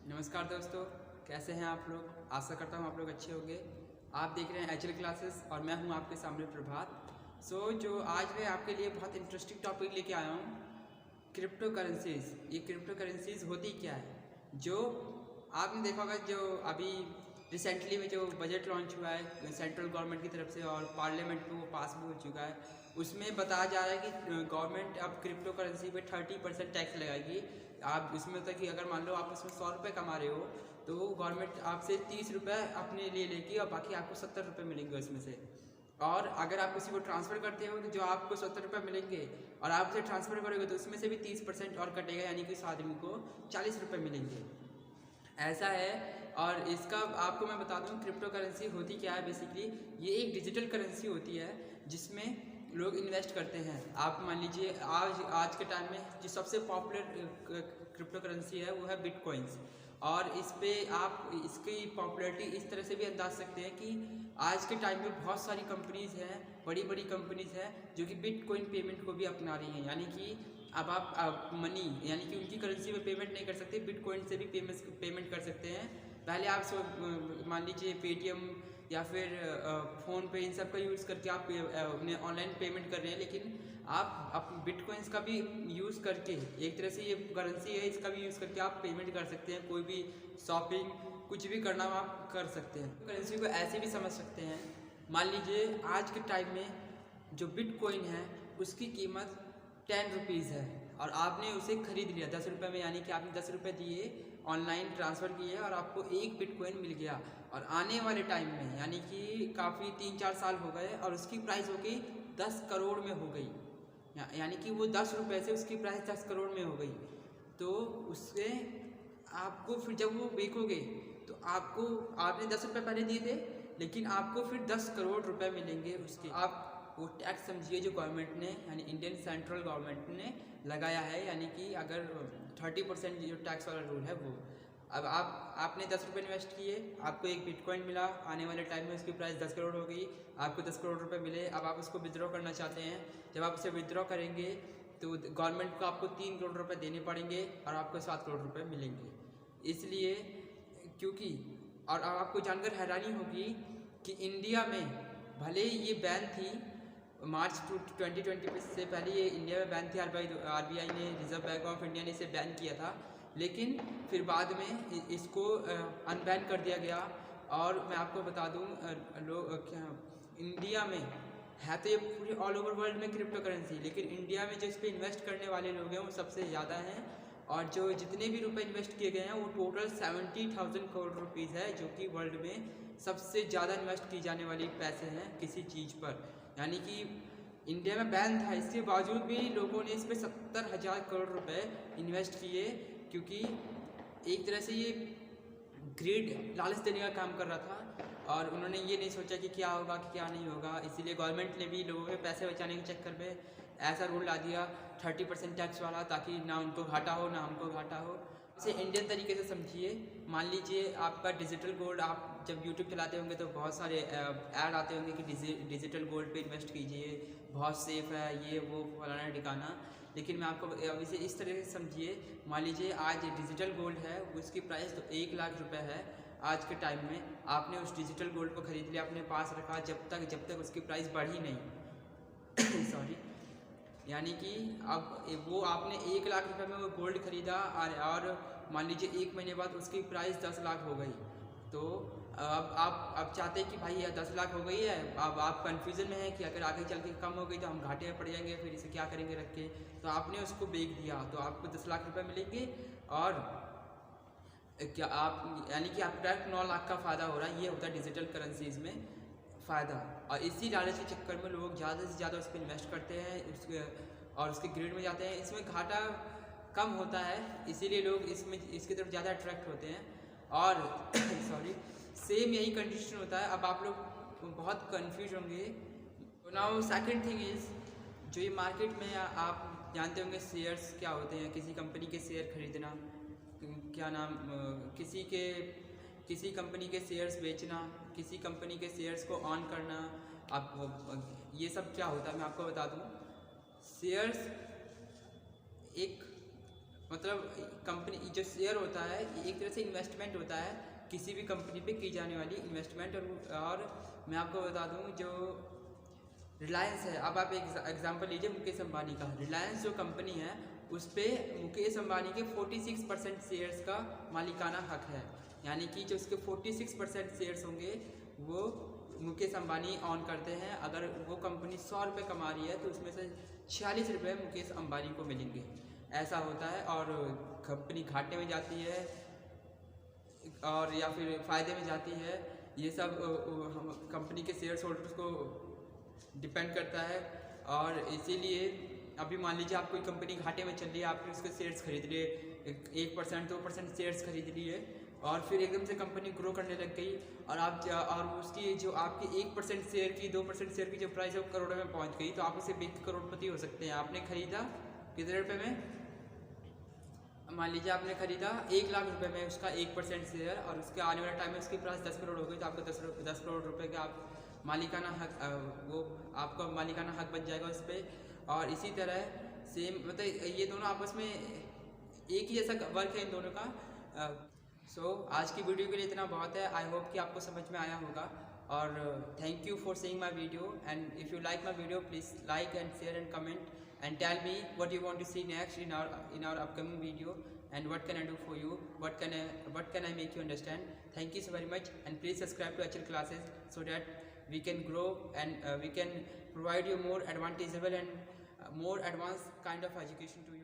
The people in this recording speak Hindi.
नमस्कार दोस्तों, कैसे हैं आप लोग। आशा करता हूँ आप लोग अच्छे होंगे। आप देख रहे हैं एचएल क्लासेस और मैं हूँ आपके सामने प्रभात। जो आज मैं आपके लिए बहुत इंटरेस्टिंग टॉपिक लेके आया हूँ, क्रिप्टो करेंसीज। ये क्रिप्टो करेंसीज होती क्या है? जो आपने देखा होगा, जो अभी रिसेंटली में जो बजट लॉन्च हुआ है सेंट्रल गवर्नमेंट की तरफ से और पार्लियामेंट में वो पास भी हो चुका है, उसमें बताया जा रहा है कि गवर्नमेंट अब क्रिप्टो करेंसी पे 30% टैक्स लगाएगी। आप इसमें होता है कि अगर मान लो आप उसमें 100 रुपये कमा रहे हो तो गवर्नमेंट आपसे 30 रुपये अपने लिए लेगी और बाकी आपको 70 रुपये मिलेंगे उसमें से। और अगर आप किसी को ट्रांसफ़र करते हो तो जो आपको 70 रुपये मिलेंगे और आप उसे ट्रांसफ़र करोगे तो उसमें से भी 30% और कटेगा, यानी कि उस आदमी को 40 रुपये मिलेंगे। ऐसा है। और इसका आपको मैं बता दूं क्रिप्टो करेंसी होती क्या है। बेसिकली ये एक डिजिटल करेंसी होती है जिसमें लोग इन्वेस्ट करते हैं। आप मान लीजिए आज के टाइम में जो सबसे पॉपुलर क्रिप्टो करेंसी है वो है बिटकॉइंस। और इस पे आप इसकी पॉपुलैरिटी इस तरह से भी अंदाज सकते हैं कि आज के टाइम में बहुत सारी कंपनीज़ हैं, बड़ी बड़ी कंपनीज़ हैं जो कि बिटकॉइन पेमेंट को भी अपना रही हैं। यानी कि अब आप मनी यानी कि उनकी करेंसी में पेमेंट नहीं कर सकते, बिटकॉइन से भी पेमेंट कर सकते हैं। पहले आप मान लीजिए पेटीएम या फिर फ़ोन पे इन सब का यूज़ करके आप उन्हें ऑनलाइन पेमेंट कर रहे हैं, लेकिन आप बिटकॉइंस का भी यूज़ करके एक तरह से ये करेंसी है, इसका भी यूज़ करके आप पेमेंट कर सकते हैं। कोई भी शॉपिंग कुछ भी करना हो आप कर सकते हैं। करेंसी को ऐसे भी समझ सकते हैं, मान लीजिए आज के टाइम में जो बिटकॉइन है उसकी कीमत 10 रुपीज़ है और आपने उसे खरीद लिया 10 रुपये में, यानी कि आपने 10 रुपये दिए, ऑनलाइन ट्रांसफ़र किए और आपको एक बिटकॉइन मिल गया। और आने वाले टाइम में यानी कि काफ़ी 3-4 साल हो गए और उसकी प्राइस हो गई 10 करोड़ में हो गई। यानी कि वो 10 रुपये से उसकी प्राइस 10 करोड़ में हो गई। तो उससे आपको फिर जब वो बेचोगे तो आपने 10 रुपये पहले दिए थे, लेकिन आपको फिर 10 करोड़ रुपए मिलेंगे उसके। आप वो टैक्स समझिए जो गवर्नमेंट ने यानी इंडियन सेंट्रल गवर्नमेंट ने लगाया है, यानी कि अगर 30% जो टैक्स वाला रूल है वो। अब आपने 10 रुपये इन्वेस्ट किए, आपको एक बिटकॉइन मिला, आने वाले टाइम में उसकी प्राइस 10 करोड़ हो गई, आपको 10 करोड़ रुपए मिले। अब आप उसको विड्रॉ करना चाहते हैं, जब आप उसे विड्रॉ करेंगे तो गवर्नमेंट को आपको 3 करोड़ रुपए देने पड़ेंगे और आपको 7 करोड़ रुपए मिलेंगे। इसलिए क्योंकि और आपको जानकर हैरानी होगी कि इंडिया में भले ये बैन थी मार्च 2020 से पहले, ये इंडिया में बैन थी, आरबीआई ने, रिजर्व बैंक ऑफ इंडिया ने इसे बैन किया था, लेकिन फिर बाद में इसको अनबैन कर दिया गया। और मैं आपको बता दूं क्या इंडिया में है तो ये पूरे ऑल ओवर वर्ल्ड में क्रिप्टो करेंसी, लेकिन इंडिया में जो इस पर इन्वेस्ट करने वाले लोग हैं वो सबसे ज़्यादा हैं। और जो जितने भी रुपए इन्वेस्ट किए गए हैं वो टोटल 70,000 करोड़ रुपीज़ है, जो कि वर्ल्ड में सबसे ज़्यादा इन्वेस्ट की जाने वाली पैसे हैं किसी चीज़ पर। यानी कि इंडिया में बैन था, इसके बावजूद भी लोगों ने इस पर 70,000 करोड़ रुपए इन्वेस्ट किए, क्योंकि एक तरह से ये ग्रीड लालच देने का काम कर रहा था और उन्होंने ये नहीं सोचा कि क्या होगा कि क्या नहीं होगा। इसीलिए गवर्नमेंट ने भी लोगों के पैसे बचाने के चक्कर में ऐसा रूल ला दिया 30% टैक्स वाला, ताकि ना उनको घाटा हो ना हमको घाटा हो। इसे इंडियन तरीके से समझिए। मान लीजिए आपका डिजिटल गोल्ड, आप जब यूट्यूब चलाते होंगे तो बहुत सारे ऐड आते होंगे कि डिजिटल गोल्ड पे इन्वेस्ट कीजिए, बहुत सेफ़ है, ये वो फलाना ठिकाना। लेकिन मैं आपको अब इसे इस तरह से समझिए, मान लीजिए आज डिजिटल गोल्ड है, उसकी प्राइस तो 1 लाख रुपए है आज के टाइम में। आपने उस डिजिटल गोल्ड को ख़रीद लिया, अपने पास रखा जब तक उसकी प्राइस बढ़ी नहीं सॉरी। यानी कि अब वो आपने 1 लाख रुपए में वो गोल्ड खरीदा और मान लीजिए 1 महीने बाद उसकी प्राइस 10 लाख हो गई। तो अब चाहते हैं कि भाई ये 10 लाख हो गई है, अब आप कन्फ्यूज़न में हैं कि अगर आगे चल के कम हो गई तो हम घाटे में पड़ जाएंगे, फिर इसे क्या करेंगे रख के। तो आपने उसको बेच दिया तो आपको 10 लाख रुपए मिलेंगे और क्या आप यानी कि आपका 9 लाख का फ़ायदा हो रहा है। ये होता है डिजिटल करेंसीज़ में फ़ायदा। और इसी लालच के चक्कर में लोग ज़्यादा से ज़्यादा उस पर इन्वेस्ट करते हैं और उसके ग्रिड में जाते हैं। इसमें घाटा कम होता है, इसीलिए लोग इसकी तरफ ज़्यादा अट्रैक्ट होते हैं। और सॉरी, सेम यही कंडीशन होता है। अब आप लोग बहुत कंफ्यूज होंगे। नाउ सेकंड थिंग इज़, जो ये मार्केट में आप जानते होंगे शेयर्स क्या होते हैं, किसी कंपनी के शेयर खरीदना, क्या नाम किसी कंपनी के शेयर्स बेचना, किसी कंपनी के शेयर्स को ऑन करना। आप ये सब क्या होता है मैं आपको बता दूं। शेयर्स एक मतलब कंपनी जो शेयर होता है ये एक तरह से इन्वेस्टमेंट होता है, किसी भी कंपनी पे की जाने वाली इन्वेस्टमेंट। और मैं आपको बता दूं जो रिलायंस है, अब आप एक एग्जांपल लीजिए मुकेश अंबानी का। रिलायंस जो कंपनी है उस पर मुकेश अंबानी के 46% शेयर्स का मालिकाना हक है, यानी कि जो उसके 46% शेयर्स होंगे वो मुकेश अंबानी ऑन करते हैं। अगर वो कंपनी 100 रुपये कमा रही है तो उसमें से 46 रुपये मुकेश अंबानी को मिलेंगे, ऐसा होता है। और कंपनी घाटे में जाती है और या फिर फ़ायदे में जाती है, ये सब कंपनी के शेयर होल्डर्स को डिपेंड करता है। और इसीलिए अभी मान लीजिए आप कोई कंपनी घाटे में चल रही है, आपने उसके शेयर्स खरीद लिए, 1% 2% शेयर्स खरीद लिए और फिर एकदम से कंपनी ग्रो करने लग गई और उसकी जो आपकी 1% शेयर की 2% शेयर की जो प्राइस है वो करोड़ों में पहुंच गई, तो आप उसे बेच के करोड़पति हो सकते हैं। आपने खरीदा कितने रुपए में? मान लीजिए आपने खरीदा 1 लाख रुपए में उसका 1% शेयर और उसके आने वाले टाइम में उसकी प्राइस 10 करोड़ हो गई, तो आपको 10 करोड़ रुपए का आप मालिकाना हक वो आपका मालिकाना हक बन जाएगा उस पर। और इसी तरह सेम मतलब ये दोनों आपस में एक ही जैसा वर्क है इन दोनों का। सो आज की वीडियो के लिए इतना बहुत है। आई होप कि आपको समझ में आया होगा और thank you for seeing my video. And if you like my video please like and share and comment and tell me what you want to see next in our upcoming video, and what can I do for you, what can I make you understand. Thank you so very much, and please subscribe to HL classes so that we can grow and we can provide you more advantageable and more advanced kind of education to you.